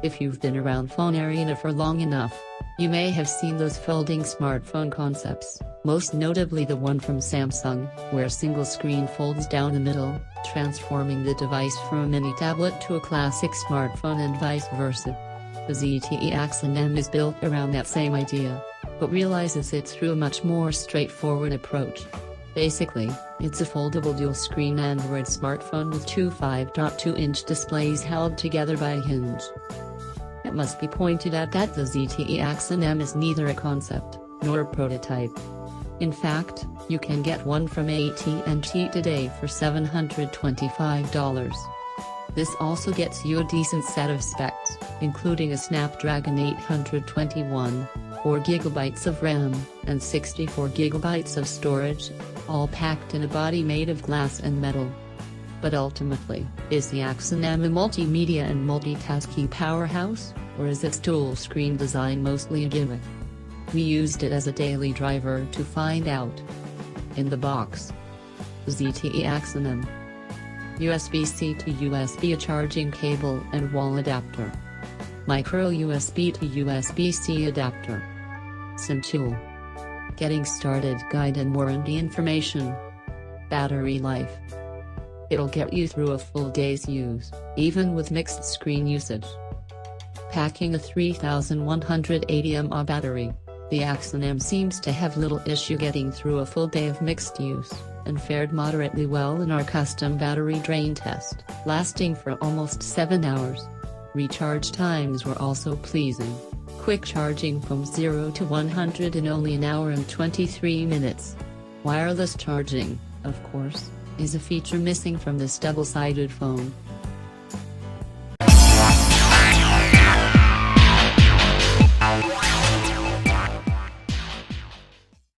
If you've been around phone arena for long enough, you may have seen those folding smartphone concepts, most notably the one from Samsung, where a single screen folds down the middle, transforming the device from a mini tablet to a classic smartphone and vice versa. The ZTE Axon M is built around that same idea, but realizes it through a much more straightforward approach. Basically, it's a foldable dual-screen Android smartphone with two 5.2-inch displays held together by a hinge. It must be pointed out that the ZTE Axon M is neither a concept, nor a prototype. In fact, you can get one from AT&T today for $725. This also gets you a decent set of specs, including a Snapdragon 821, 4GB of RAM, and 64GB of storage, all packed in a body made of glass and metal. But ultimately, is the Axon M a multimedia and multitasking powerhouse, or is its dual-screen design mostly a gimmick? We used it as a daily driver to find out. In the box: ZTE Axon M, USB-C to USB a charging cable and wall adapter, micro USB to USB-C adapter, SIM tool, getting started guide and warranty information, battery life. It'll get you through a full day's use, even with mixed screen usage. Packing a 3180 mAh battery, the Axon M seems to have little issue getting through a full day of mixed use, and fared moderately well in our custom battery drain test, lasting for almost 7 hours. Recharge times were also pleasing. Quick charging from 0 to 100 in only an hour and 23 minutes. Wireless charging, of course, is a feature missing from this double-sided phone.